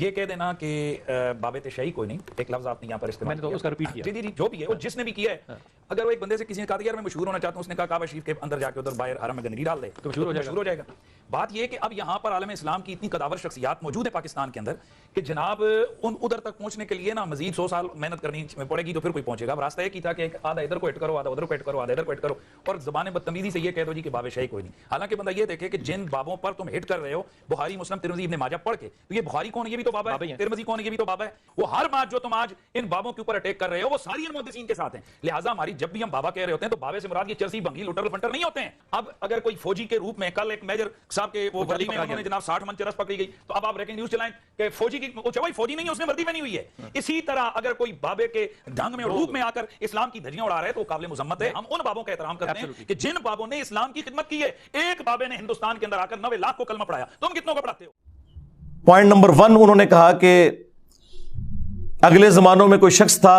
یہ کہہ دینا کہ بابت شہی کوئی نہیں، ایک لفظ آپ نے یہاں پر استعمال میں نے تو اس کا ریپیٹ کیا۔ جی جو بھی ہے وہ جس نے بھی کیا ہے، اگر وہ ایک بندے سے کسی نے کہا یار میں مشہور ہونا چاہتا ہوں، اس نے کہا کعبہ شریف کے اندر جا کے ادھر باہر حرم میں گندگی ڈال دے تو مشہور ہو جائے گا۔ بات یہ ہے کہ اب یہاں پر عالم اسلام کی اتنی قداور شخصیات موجود ہیں پاکستان کے اندر کہ جناب ان ادھر تک پہنچنے کے لیے نا مزید 100 سال محنت کرنی پڑے گی تو پھر کوئی پہنچے گا۔ اب راستہ ایک ہی تھا کہ آدھا ادھر کو ہٹ کرو، آدھا ادھر کو ہٹ کرو، آدھا ادھر کو ہٹ کرو، اور زبان بدتمیزی سے یہ کہہ دو جی کہ باب شاہی کوئی نہیں۔ حالانکہ بندہ یہ دیکھے کہ جن بابوں پر تم ہٹ کر رہے ہو، بخاری مسلم ترمذی ابن ماجہ پڑھ کے، تو یہ بخاری کون ہے؟ یہ بھی تو بابا ہے، ترمذی کون ہے؟ یہ بھی تو بابا ہے۔ وہ ہر بات جو تم آج ان بابوں کے اوپر اٹیک کر رہے ہو وہ ساری ان محدثین کے ساتھ ہیں۔ لہٰذا ہماری جب بھی ہم بابا کہہ رہے ہوتے ہیں تو بابے سے مراد یہ چرسی بھنگی لوٹر فنٹر نہیں ہوتے ہیں۔ اب اگر کوئی فوجی کے روپ میں کل ایک میجر صاحب کے وہ وردی میں انہوں نے جناب 60 من چرس پکڑی گئی، تو اب آپ بریکنگ نیوز چلائیں کہ فوجی کی وہی فوجی نہیں ہے، اس نے وردی پہنی ہوئی ہے۔ اسی طرح اگر کوئی بابے کے ڈھنگ میں اور روپ میں آ کر اسلام کی دھجیاں اڑا رہا ہے تو قابل مذمت ہے۔ ہم ان بابوں کا احترام کرتے ہیں کہ جن بابوں نے اسلام کی خدمت کی ہے۔ ایک بابے نے ہندوستان کے اندر آ کر 90 لاکھ کو کلمہ پڑھایا، تم کتنوں کو پڑھاتے ہو؟ پوائنٹ نمبر 1 انہوں نے کہا کہ اگلے زمانوں میں کوئی شخص تھا،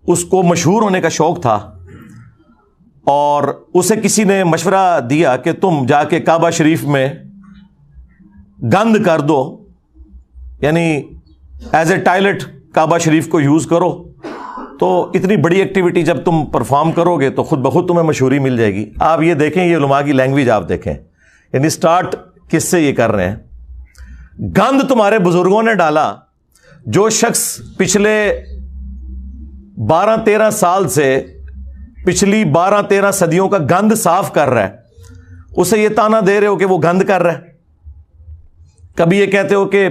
اس کو مشہور ہونے کا شوق تھا اور اسے کسی نے مشورہ دیا کہ تم جا کے کعبہ شریف میں گند کر دو، یعنی ایز اے ٹائلٹ کعبہ شریف کو یوز کرو، تو اتنی بڑی ایکٹیویٹی جب تم پرفارم کرو گے تو خود بخود تمہیں مشہوری مل جائے گی۔ آپ یہ دیکھیں، یہ علماء کی لینگویج آپ دیکھیں، یعنی سٹارٹ کس سے یہ کر رہے ہیں؟ گند تمہارے بزرگوں نے ڈالا۔ جو شخص پچھلے 12-13 سال سے پچھلی 12-13 صدیوں کا گند صاف کر رہا ہے، اسے یہ تانا دے رہے ہو کہ وہ گند کر رہا ہے؟ کبھی یہ کہتے ہو کہ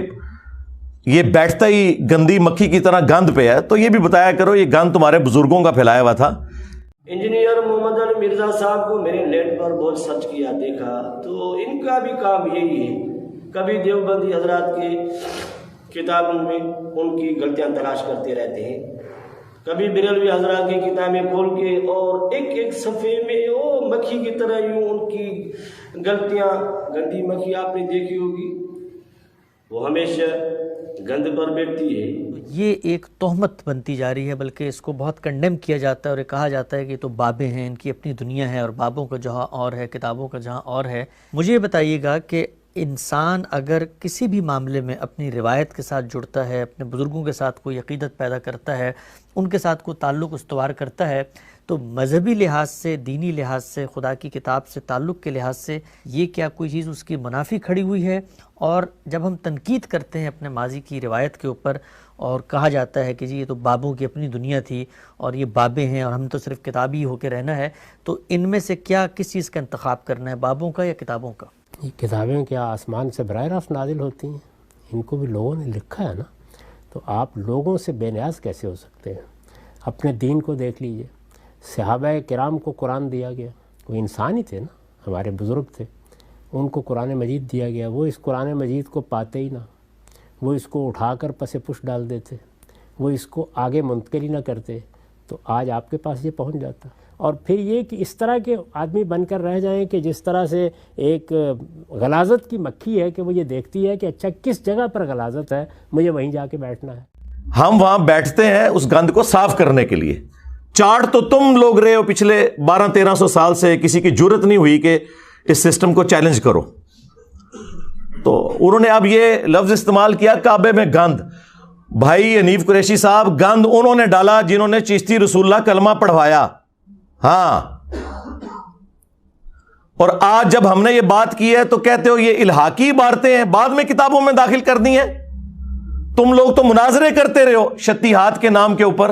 یہ بیٹھتا ہی گندی مکھی کی طرح گند پہ ہے، تو یہ بھی بتایا کرو یہ گند تمہارے بزرگوں کا پھیلایا ہوا تھا۔ انجینئر محمد علی مرزا صاحب کو میں نے نیٹ پر بہت سرچ کیا، دیکھا تو ان کا بھی کام یہی ہے، کبھی دیوبندی حضرات کی کتابوں میں ان کی غلطیاں تلاش کرتے رہتے ہیں، کبھی بریلوی حضرات کی کتابیں کھول کے اور ایک ایک صفحے میں وہ مکھی کی طرح یوں ان کی غلطیاں، گندی مکھی آپ نے دیکھی ہوگی، وہ ہمیشہ گند پر بیٹھتی ہے۔ یہ ایک تہمت بنتی جا رہی ہے، بلکہ اس کو بہت کنڈیم کیا جاتا ہے اور یہ کہا جاتا ہے کہ یہ تو بابے ہیں، ان کی اپنی دنیا ہے اور بابوں کا جہاں اور ہے، کتابوں کا جہاں اور ہے۔ مجھے یہ بتائیے گا کہ انسان اگر کسی بھی معاملے میں اپنی روایت کے ساتھ جڑتا ہے، اپنے بزرگوں کے ساتھ کوئی عقیدت پیدا کرتا ہے، ان کے ساتھ کوئی تعلق استوار کرتا ہے، تو مذہبی لحاظ سے، دینی لحاظ سے، خدا کی کتاب سے تعلق کے لحاظ سے یہ کیا کوئی چیز اس کی منافی کھڑی ہوئی ہے؟ اور جب ہم تنقید کرتے ہیں اپنے ماضی کی روایت کے اوپر اور کہا جاتا ہے کہ جی یہ تو بابوں کی اپنی دنیا تھی اور یہ بابے ہیں اور ہم تو صرف کتابی ہو کے رہنا ہے، تو ان میں سے کیا کس چیز کا انتخاب کرنا ہے، بابوں کا یا کتابوں کا؟ یہ کتابیں کیا آسمان سے براہ راست نازل ہوتی ہیں؟ ان کو بھی لوگوں نے لکھا ہے نا، تو آپ لوگوں سے بے نیاز کیسے ہو سکتے ہیں؟ اپنے دین کو دیکھ لیجئے، صحابہ کرام کو قرآن دیا گیا، وہ انسان ہی تھے نا، ہمارے بزرگ تھے، ان کو قرآن مجید دیا گیا، وہ اس قرآن مجید کو پاتے ہی نہ، وہ اس کو اٹھا کر پس پش ڈال دیتے، وہ اس کو آگے منتقل ہی نہ کرتے، تو آج آپ کے پاس یہ پہنچ جاتا۔ اور پھر یہ کہ اس طرح کے آدمی بن کر رہ جائیں کہ جس طرح سے ایک غلاظت کی مکھی ہے کہ وہ یہ دیکھتی ہے کہ اچھا کس جگہ پر غلاظت ہے، مجھے وہیں جا کے بیٹھنا ہے۔ ہم وہاں بیٹھتے ہیں اس گند کو صاف کرنے کے لیے۔ چاٹ تو تم لوگ رہے ہو پچھلے 1200-1300 سال سے، کسی کی جرت نہیں ہوئی کہ اس سسٹم کو چیلنج کرو۔ تو انہوں نے اب یہ لفظ استعمال کیا کعبے میں گند۔ بھائی حنیف قریشی صاحب، گند انہوں نے ڈالا جنہوں نے چشتی رسول اللہ کلمہ پڑھوایا، ہاں، اور آج جب ہم نے یہ بات کی ہے تو کہتے ہو یہ الحاقی عبارتیں ہیں، بعد میں کتابوں میں داخل کر دی ہیں۔ تم لوگ تو مناظرے کرتے رہے ہو شتیہات کے نام کے اوپر۔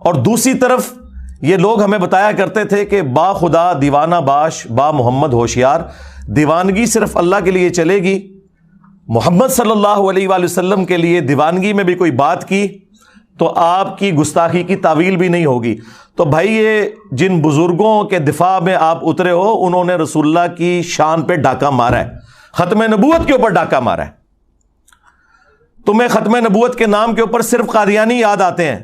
اور دوسری طرف یہ لوگ ہمیں بتایا کرتے تھے کہ با خدا دیوانہ باش با محمد ہوشیار، دیوانگی صرف اللہ کے لیے چلے گی، محمد صلی اللہ علیہ وآلہ وسلم کے لیے دیوانگی میں بھی کوئی بات کی تو آپ کی گستاخی کی تعویل بھی نہیں ہوگی۔ تو بھائی یہ جن بزرگوں کے دفاع میں آپ اترے ہو، انہوں نے رسول اللہ کی شان پہ ڈاکہ مارا ہے، ختم نبوت کے اوپر ڈاکہ مارا ہے۔ تمہیں ختم نبوت کے نام کے اوپر صرف قادیانی یاد آتے ہیں۔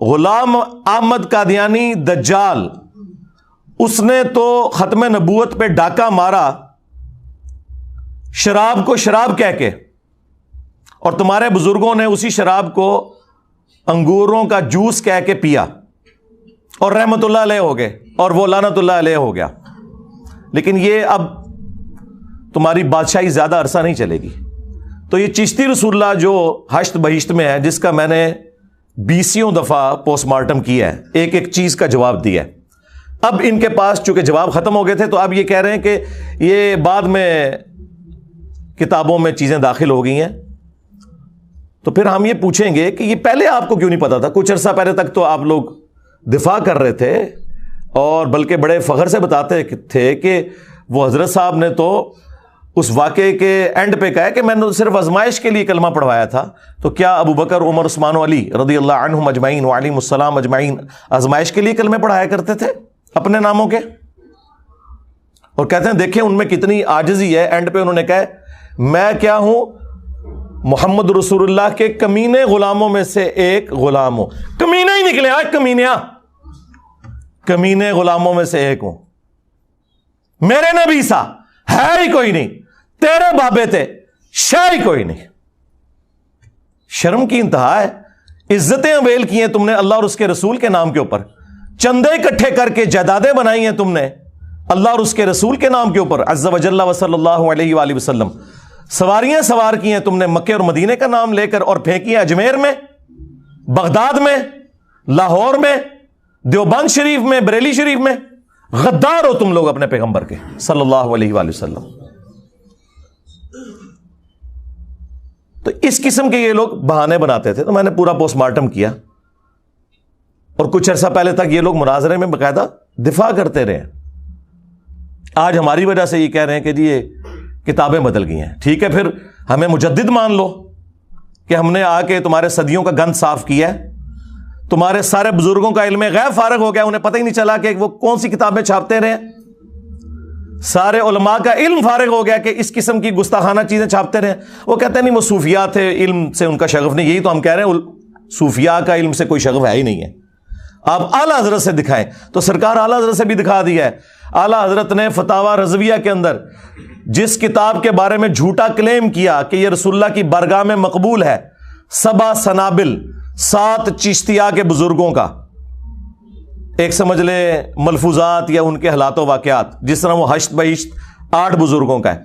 غلام احمد قادیانی دجال، اس نے تو ختم نبوت پہ ڈاکہ مارا شراب کو شراب کہہ کے، اور تمہارے بزرگوں نے اسی شراب کو انگوروں کا جوس کہہ کے پیا اور رحمت اللہ علیہ ہو گئے، اور وہ لعنت اللہ علیہ ہو گیا۔ لیکن یہ اب تمہاری بادشاہی زیادہ عرصہ نہیں چلے گی۔ تو یہ چشتی رسول اللہ جو ہشت بہشت میں ہے، جس کا میں نے 20 دفعہ پوسٹ مارٹم کیا ہے، ایک ایک چیز کا جواب دیا ہے، اب ان کے پاس چونکہ جواب ختم ہو گئے تھے تو اب یہ کہہ رہے ہیں کہ یہ بعد میں کتابوں میں چیزیں داخل ہو گئی ہیں۔ تو پھر ہم یہ پوچھیں گے کہ یہ پہلے آپ کو کیوں نہیں پتا تھا؟ کچھ عرصہ پہلے تک تو آپ لوگ دفاع کر رہے تھے، اور بلکہ بڑے فخر سے بتاتے تھے کہ وہ حضرت صاحب نے تو اس واقعے کے اینڈ پہ کہا کہ میں نے صرف آزمائش کے لیے کلمہ پڑھوایا تھا۔ تو کیا ابو بکر، عمر، عثمان و علی رضی اللہ عنہم اجمعین وعلیہم السلام اجمعین آزمائش کے لیے کلمے پڑھایا کرتے تھے اپنے ناموں کے؟ اور کہتے ہیں دیکھیں ان میں کتنی عاجزی ہے، اینڈ پہ انہوں نے کہا میں کیا ہوں؟ محمد رسول اللہ کے کمینے غلاموں میں سے ایک غلام ہوں۔ کمینے ہی نکلے، آج کمینیا، کمینے غلاموں میں سے ایک ہوں۔ میرے نبی سا ہے ہی کوئی نہیں، تیرے بابے تھے شاہ ہی کوئی نہیں۔ شرم کی انتہا ہے۔ عزتیں اویل کی ہیں تم نے اللہ اور اس کے رسول کے نام کے اوپر، چندے اکٹھے کر کے جائیدادیں بنائی ہیں تم نے اللہ اور اس کے رسول کے نام کے اوپر عز وجل و صلی اللہ علیہ وآلہ وسلم۔ سواریاں سوار کی ہیں تم نے مکے اور مدینے کا نام لے کر، اور پھینکی ہیں اجمیر میں، بغداد میں، لاہور میں، دیوبند شریف میں، بریلی شریف میں۔ غدار ہو تم لوگ اپنے پیغمبر کے صلی اللہ علیہ وآلہ وسلم۔ تو اس قسم کے یہ لوگ بہانے بناتے تھے۔ تو میں نے پورا پوسٹ مارٹم کیا، اور کچھ عرصہ پہلے تک یہ لوگ مناظرے میں باقاعدہ دفاع کرتے رہے۔ آج ہماری وجہ سے یہ کہہ رہے ہیں کہ جی یہ کتابیں بدل گئی ہیں۔ ٹھیک ہے، پھر ہمیں مجدد مان لو کہ ہم نے آ کے تمہارے صدیوں کا گند صاف کیا ہے، تمہارے سارے بزرگوں کا علم غیب فارغ ہو گیا، انہیں پتہ ہی نہیں چلا کہ وہ کون سی کتابیں چھاپتے رہے۔ سارے علماء کا علم فارغ ہو گیا کہ اس قسم کی گستاخانہ چیزیں چھاپتے رہے۔ وہ کہتے ہیں نہیں وہ صوفیاء تھے، علم سے ان کا شغف نہیں۔ یہی تو ہم کہہ رہے ہیں، صوفیاء کا علم سے کوئی شغف ہے ہی نہیں ہے۔ آپ اعلیٰ حضرت سے دکھائیں، تو سرکار اعلیٰ حضرت سے بھی دکھا دیا ہے۔ اعلیٰ حضرت نے فتاوی رضویہ کے اندر جس کتاب کے بارے میں جھوٹا کلیم کیا کہ یہ رسول اللہ کی بارگاہ میں مقبول ہے، 7 سنابل 7 چشتیہ کے بزرگوں کا، ایک سمجھ لے ملفوظات یا ان کے حالات و واقعات، جس طرح وہ ہشت بہشت 8 بزرگوں کا ہے،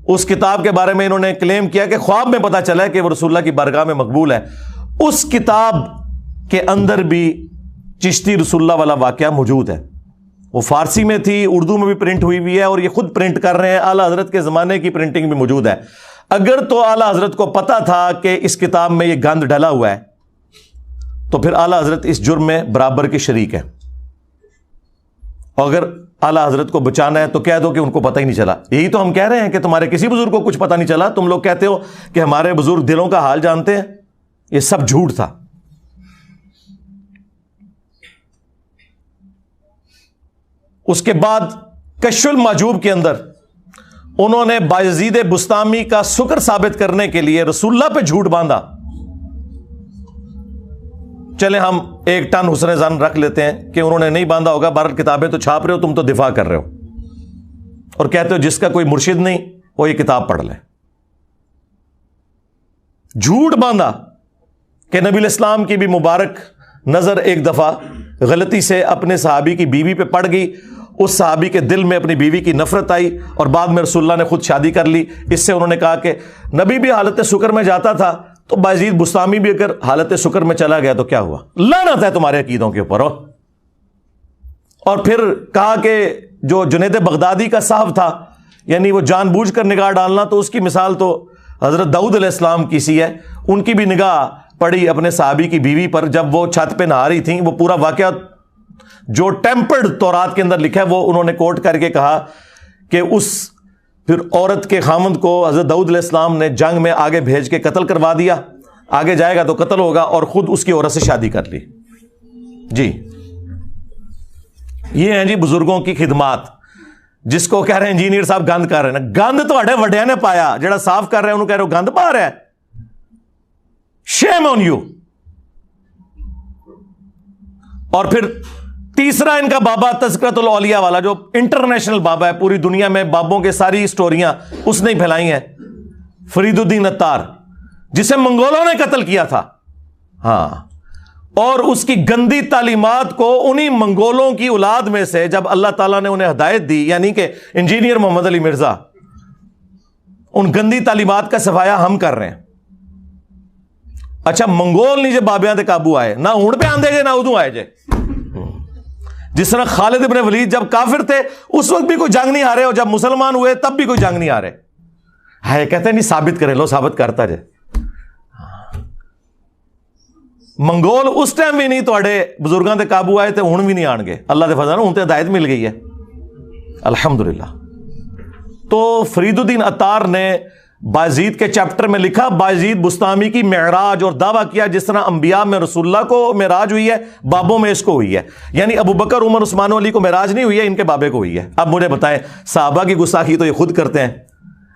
اس کتاب کے بارے میں انہوں نے کلیم کیا کہ خواب میں پتا چلا ہے کہ وہ رسول اللہ کی بارگاہ میں مقبول ہے۔ اس کتاب کے اندر بھی چشتی رسول اللہ والا واقعہ موجود ہے۔ وہ فارسی میں تھی، اردو میں بھی پرنٹ ہوئی ہوئی ہے، اور یہ خود پرنٹ کر رہے ہیں۔ اعلیٰ حضرت کے زمانے کی پرنٹنگ بھی موجود ہے۔ اگر تو اعلیٰ حضرت کو پتا تھا کہ اس کتاب میں یہ گند ڈلا ہوا ہے، تو پھر اعلیٰ حضرت اس جرم میں برابر کے شریک ہے۔ اور اگر اعلیٰ حضرت کو بچانا ہے تو کہہ دو کہ ان کو پتہ ہی نہیں چلا۔ یہی تو ہم کہہ رہے ہیں کہ تمہارے کسی بزرگ کو کچھ پتہ نہیں چلا۔ تم لوگ کہتے ہو کہ ہمارے بزرگ دلوں کا حال جانتے ہیں، یہ سب جھوٹ تھا۔ اس کے بعد کشف المحجوب کے اندر انہوں نے بایزید بسطامی کا سکر ثابت کرنے کے لیے رسول اللہ پہ جھوٹ باندھا۔ چلے ہم 1 ٹن حسن زن رکھ لیتے ہیں کہ انہوں نے نہیں باندھا ہوگا، بہرحال کتابیں تو چھاپ رہے ہو، تم تو دفاع کر رہے ہو، اور کہتے ہو جس کا کوئی مرشد نہیں وہ یہ کتاب پڑھ لے۔ جھوٹ باندھا کہ نبی الاسلام کی بھی مبارک نظر ایک دفعہ غلطی سے اپنے صحابی کی بیوی پہ پڑ گئی، اس صحابی کے دل میں اپنی بیوی کی نفرت آئی، اور بعد میں رسول اللہ نے خود شادی کر لی۔ اس سے انہوں نے کہا کہ نبی بھی حالت سکر میں جاتا تھا، تو بایزید بسطامی بھی اگر حالت سکر میں چلا گیا تو کیا ہوا؟ لعنت ہے تمہارے عقیدوں کے اوپر۔ اور پھر کہا کہ جو جنید بغدادی کا صاحب تھا، یعنی وہ جان بوجھ کر نگاہ ڈالنا، تو اس کی مثال تو حضرت داؤد علیہ السلام کی سی ہے۔ ان کی بھی نگاہ پڑی اپنے صحابی کی بیوی پر جب وہ چھت پہ نہا رہی تھیں. وہ پورا واقعہ جو ٹیمپرڈ تورات کے اندر لکھا ہے وہ انہوں نے کوٹ کر کے کہا کہ اس پھر عورت کے خامند کو حضرت داؤد علیہ السلام نے جنگ میں آگے بھیج کے قتل کروا دیا, آگے جائے گا تو قتل ہوگا, اور خود اس کی عورت سے شادی کر لی. جی یہ ہیں جی بزرگوں کی خدمات, جس کو کہہ رہے ہیں انجینئر صاحب گند کر رہے ہیں. گند تواڈے وڈیاں نے پایا, جڑا صاف کر رہے ہیں انہوں کہہ رہے ہو گند پا رہا ہے. شیم آن یو. اور پھر تیسرا ان کا بابا تذکرۃ الاولیاء والا, جو انٹرنیشنل بابا ہے, پوری دنیا میں بابوں کے ساری سٹوریاں اس نے پھیلائی ہیں, فرید الدین عطار, جسے منگولوں نے قتل کیا تھا. ہاں, اور اس کی گندی تعلیمات کو انہی منگولوں کی اولاد میں سے جب اللہ تعالیٰ نے انہیں ہدایت دی, یعنی کہ انجینئر محمد علی مرزا, ان گندی تعلیمات کا صفایا ہم کر رہے ہیں. اچھا منگول نہیں جو بابیاں دے قابو آئے, نہ ہون پہ آندے جے نہ ادوں آئے جے. جس طرح خالد ابن ولید جب کافر تھے اس وقت بھی کوئی جنگ نہیں ہارے, اور جب مسلمان ہوئے تب بھی کوئی جنگ نہیں ہارے. ہے کہتے ہیں نہیں ثابت کرے, لو ثابت کرتا جے. منگول اس ٹائم بھی نہیں توڑے بزرگاں دے قابو آئے تھے, ہون بھی نہیں آن گے. اللہ دے فضل ہوں تے ہدایت مل گئی ہے الحمدللہ. تو فرید الدین عطار نے بایزید کے چیپٹر میں لکھا, بایزید بستامی کی معراج, اور دعویٰ کیا جس طرح انبیاء میں رسول اللہ کو معراج ہوئی ہے, بابوں میں اس کو ہوئی ہے. یعنی ابو بکر, عمر, عثمان و علی کو معراج نہیں ہوئی ہے, ان کے بابے کو ہوئی ہے. اب مجھے بتائیں, صحابہ کی گستاخی تو یہ خود کرتے ہیں,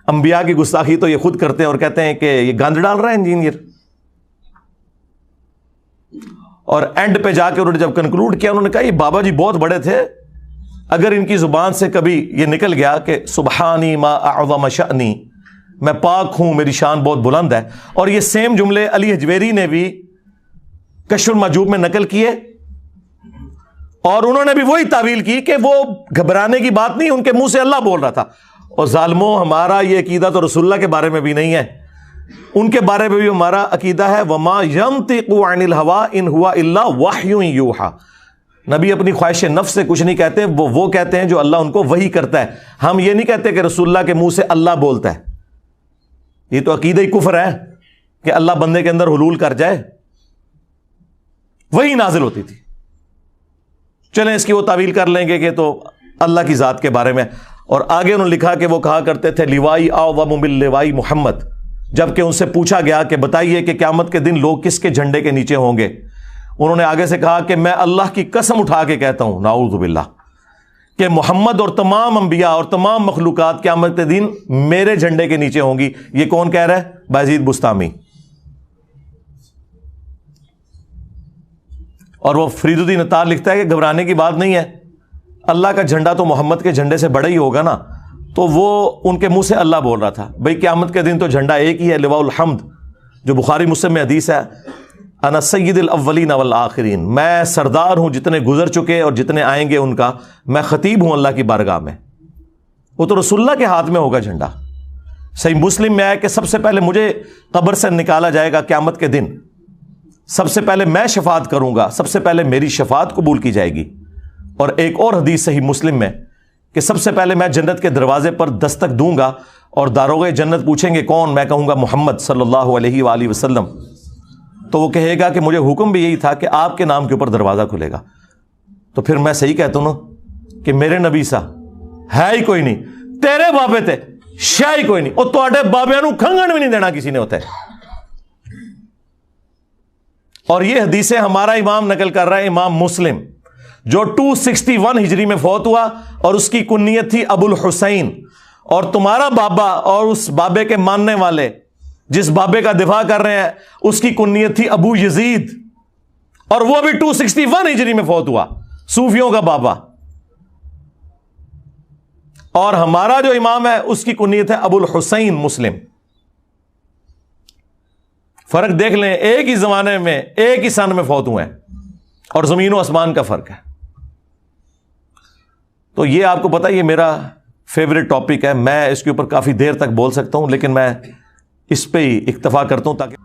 انبیاء کی گستاخی تو یہ خود کرتے ہیں, اور کہتے ہیں کہ یہ گند ڈال رہا ہے انجینئر. اور اینڈ پہ جا کے انہوں نے جب کنکلوڈ کیا, انہوں نے کہا یہ بابا جی بہت بڑے تھے, اگر ان کی زبان سے کبھی یہ نکل گیا کہ سبحانی ما اعظم شأنی, میں پاک ہوں, میری شان بہت بلند ہے. اور یہ سیم جملے علی حجویری نے بھی کشف المحجوب میں نقل کیے, اور انہوں نے بھی وہی تعویل کی کہ وہ گھبرانے کی بات نہیں, ان کے منہ سے اللہ بول رہا تھا. اور ظالموں, ہمارا یہ عقیدہ تو رسول اللہ کے بارے میں بھی نہیں ہے, ان کے بارے میں بھی ہمارا عقیدہ ہے وما ينطق عن الهوى ان هو الا وحی یوحى. نبی اپنی خواہش نفس سے کچھ نہیں کہتے, وہ کہتے ہیں جو اللہ ان کو وحی کرتا ہے. ہم یہ نہیں کہتے کہ رسول اللہ کے منہ سے اللہ بولتا ہے. یہ تو عقیدہ ہی کفر ہے کہ اللہ بندے کے اندر حلول کر جائے. وہی نازل ہوتی تھی. چلیں اس کی وہ تعویل کر لیں گے کہ تو اللہ کی ذات کے بارے میں. اور آگے انہوں نے لکھا کہ وہ کہا کرتے تھے لیوائی اعظم من لوائی محمد, جبکہ ان سے پوچھا گیا کہ بتائیے کہ قیامت کے دن لوگ کس کے جھنڈے کے نیچے ہوں گے. انہوں نے آگے سے کہا کہ میں اللہ کی قسم اٹھا کے کہتا ہوں, نعوذ باللہ, کہ محمد اور تمام انبیاء اور تمام مخلوقات قیامت کے دن میرے جھنڈے کے نیچے ہوں گی. یہ کون کہہ رہا ہے؟ بایزید بستامی. اور وہ فرید الدین عطار لکھتا ہے کہ گھبرانے کی بات نہیں ہے, اللہ کا جھنڈا تو محمد کے جھنڈے سے بڑا ہی ہوگا نا. تو وہ ان کے منہ سے اللہ بول رہا تھا. بھئی قیامت کے دن تو جھنڈا ایک ہی ہے, لواء الحمد, جو بخاری مسلم میں حدیث ہے, انا سید الاولین والآخرین, میں سردار ہوں جتنے گزر چکے اور جتنے آئیں گے ان کا, میں خطیب ہوں اللہ کی بارگاہ میں. وہ تو رسول اللہ کے ہاتھ میں ہوگا جھنڈا. صحیح مسلم میں ہے کہ سب سے پہلے مجھے قبر سے نکالا جائے گا قیامت کے دن, سب سے پہلے میں شفاعت کروں گا, سب سے پہلے میری شفاعت قبول کی جائے گی. اور ایک اور حدیث صحیح مسلم میں کہ سب سے پہلے میں جنت کے دروازے پر دستک دوں گا, اور داروغے جنت پوچھیں گے کون, میں کہوں گا محمد صلی اللہ علیہ وآلہ وسلم. تو وہ کہے گا کہ مجھے حکم بھی یہی تھا کہ آپ کے نام کے اوپر دروازہ کھلے گا. تو پھر میں صحیح کہتا ہوں نا کہ میرے نبی سا ہے ہی کوئی نہیں, تیرے بابے تے شاہ ہی کوئی نہیں, اور تواڈے بابیاں نو کھنگن بھی نہیں دینا کسی نے ہوتا ہے. اور یہ حدیثیں ہمارا امام نقل کر رہا ہے, امام مسلم, جو 261 ہجری میں فوت ہوا, اور اس کی کنیت تھی ابو الحسین. اور تمہارا بابا اور اس بابے کے ماننے والے جس بابے کا دفاع کر رہے ہیں اس کی کنیت تھی ابو یزید, اور وہ بھی 261 ہجری میں فوت ہوا, صوفیوں کا بابا. اور ہمارا جو امام ہے اس کی کنیت ہے ابو الحسین مسلم. فرق دیکھ لیں, ایک ہی زمانے میں ایک ہی سن میں فوت ہوئے ہیں, اور زمین و آسمان کا فرق ہے. تو یہ آپ کو پتا, یہ میرا فیوریٹ ٹاپک ہے, میں اس کے اوپر کافی دیر تک بول سکتا ہوں, لیکن میں اس پہ ہی اکتفا کرتا ہوں تاکہ